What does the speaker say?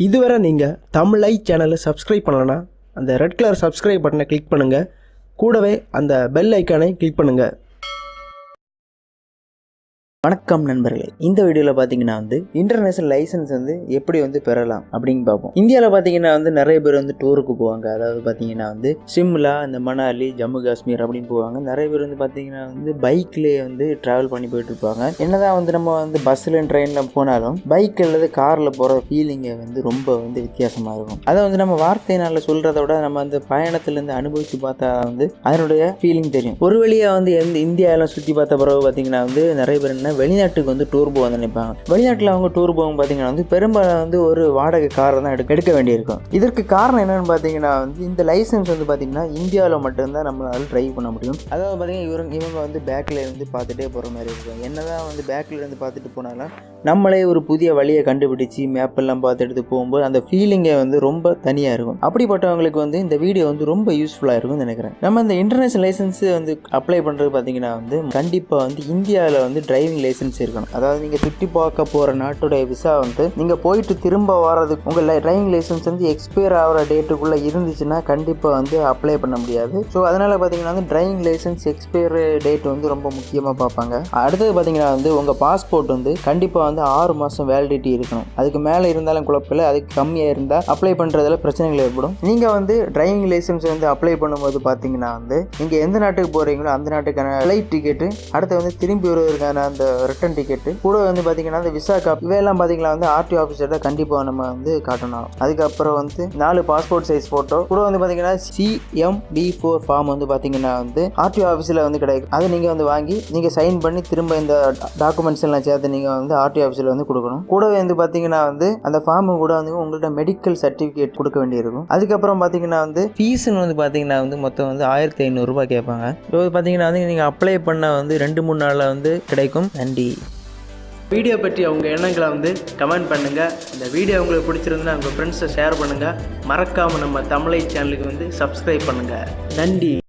இதுவரை நீங்கள் தமிழ் சேனலை சப்ஸ்கிரைப் பண்ணலன்னா அந்த ரெட் கலர் சப்ஸ்கிரைப் பட்டனை கிளிக் பண்ணுங்கள். கூடவே அந்த பெல் ஐக்கானை கிளிக் பண்ணுங்கள். வணக்கம் நண்பர்களே, இந்த வீடியோவில் பார்த்தீங்கன்னா இன்டர்நேஷனல் லைசன்ஸ் எப்படி பெறலாம் அப்படின்னு பார்ப்போம். இந்தியாவில் பார்த்தீங்கன்னா நிறைய பேர் டூருக்கு போவாங்க. அதாவது பார்த்தீங்கன்னா சிம்லா, இந்த மணாலி, ஜம்மு காஷ்மீர் அப்படின்னு போவாங்க. நிறைய பேர் பார்த்தீங்கன்னா பைக்லேயே ட்ராவல் பண்ணி போயிட்டு இருப்பாங்க. என்னதான் நம்ம பஸ்ஸில் ட்ரெயினில் போனாலும் பைக் அல்லது காரில் போகிற ஃபீலிங்கை ரொம்ப வித்தியாசமாக இருக்கும். அதை நம்ம வார்த்தையினால சொல்கிறத விட நம்ம பயணத்துலேருந்து அனுபவித்து பார்த்தா அதனுடைய ஃபீலிங் தெரியும். ஒரு வழியாக இந்தியாவெல்லாம் சுற்றி பார்த்த பிறகு பார்த்தீங்கன்னா நிறைய பேர் வெளிநாட்டுக்கு டூர் போக நினைப்பாங்க. வெளிநாட்டில் அவங்க டூர் போகும் பார்த்தீங்கன்னா பெரும்பாலும் ஒரு வாடகை காரை தான் எடுக்க வேண்டியிருக்கும். இதற்கு காரணம் என்னன்னு பார்த்தீங்கன்னா இந்த லைசன்ஸ் பார்த்தீங்கன்னா இந்தியாவில் மட்டும்தான் நம்மளால டிரைவ் பண்ண முடியும். அதாவது பார்த்தீங்கன்னா இவங்க பேக்கில் இருந்து பார்த்துட்டே போகிற மாதிரி இருக்கும். என்னதான் பேக்கில் இருந்து பார்த்துட்டு போனாலும் நம்மளே ஒரு புதிய வழியை கண்டுபிடிச்சி மேப்பெல்லாம் பார்த்து எடுத்து போகும்போது அந்த ஃபீலிங்கை ரொம்ப தனியாக இருக்கும். அப்படிப்பட்டவங்களுக்கு இந்த வீடியோ ரொம்ப யூஸ்ஃபுல்லாக இருக்கும்னு நினைக்கிறேன். நம்ம இந்த இன்டர்நேஷனல் லைசன்ஸ் அப்ளை பண்ணுறது பார்த்தீங்கன்னா கண்டிப்பாக இந்தியாவில் டிரைவிங் லைசன்ஸ் இருக்கணும். அதாவது நீங்கள் சுற்றி பார்க்க போகிற நாட்டுடைய விசா நீங்கள் போயிட்டு திரும்ப வர்றதுக்கு உங்கள் டிரைவிங் லைசன்ஸ் எக்ஸ்பயர் ஆகிற டேட்டுக்குள்ளே இருந்துச்சுன்னா கண்டிப்பாக அப்ளை பண்ண முடியாது. ஸோ அதனால் பார்த்தீங்கன்னா டிரைவிங் லைசன்ஸ் எக்ஸ்பயர் டேட் ரொம்ப முக்கியமாக பார்ப்பாங்க. அடுத்தது பார்த்தீங்கன்னா உங்கள் பாஸ்போர்ட் கண்டிப்பாக 6 மாதம் வேலிடிட்டி இருக்கணும். அதுக்கு மேலே இருந்தாலும் குழப்பமில்லை, அதுக்கு கம்மியாக இருந்தால் அப்ளை பண்ணுறதுல பிரச்சனைகள் ஏற்படும். நீங்கள் டிரைவிங் லைசன்ஸ் அப்ளை பண்ணும்போது பார்த்தீங்கன்னா நீங்கள் எந்த நாட்டுக்கு போகிறீங்களோ அந்த நாட்டுக்கான ஃப்ளைட் டிக்கெட்டு, அடுத்து திரும்பி வருவதற்கான அந்த ரிட்டன் டிக்கெட்டு, கூட பார்த்தீங்கன்னா அந்த விசா காப்பி, இவையெல்லாம் பார்த்தீங்கன்னா ஆர்டிஓ ஆஃபீஸர்கிட்ட கண்டிப்பாக நம்ம காட்டணும். அதுக்கப்புறம் 4 பாஸ்போர்ட் சைஸ் ஃபோட்டோ, கூட பார்த்தீங்கன்னா CMB4 ஃபார்ம் பார்த்தீங்கன்னா ஆர்டிஓ ஆஃபீஸில் கிடைக்கும். அதை நீங்கள் வாங்கி நீங்கள் சைன் பண்ணி திரும்ப இந்த டாக்குமெண்ட்ஸ் எல்லாம் சேர்த்து நீங்கள் ஆர்டிஓ ஆஃபீஸில் கொடுக்கணும். கூடவே பார்த்தீங்கன்னா அந்த ஃபார்மு கூட உங்கள்கிட்ட மெடிக்கல் சர்டிஃபிகேட் கொடுக்க வேண்டியிருக்கும். அதுக்கப்புறம் பார்த்தீங்கன்னா ஃபீஸ்ன்னு பார்த்தீங்கன்னா மொத்தம் 1500 ரூபாய் கேட்பாங்க. இப்போ பார்த்தீங்கன்னா நீங்கள் அப்ளை பண்ண 2-3 நாளில் கிடைக்கும். நன்றி. வீடியோ பற்றி அவங்க எண்ணங்களை கமெண்ட் பண்ணுங்கள். இந்த வீடியோ உங்களுக்கு பிடிச்சிருந்தா உங்கள் ஃப்ரெண்ட்ஸை ஷேர் பண்ணுங்கள். மறக்காமல் நம்ம தமிழை சேனலுக்கு சப்ஸ்கிரைப் பண்ணுங்கள். நன்றி.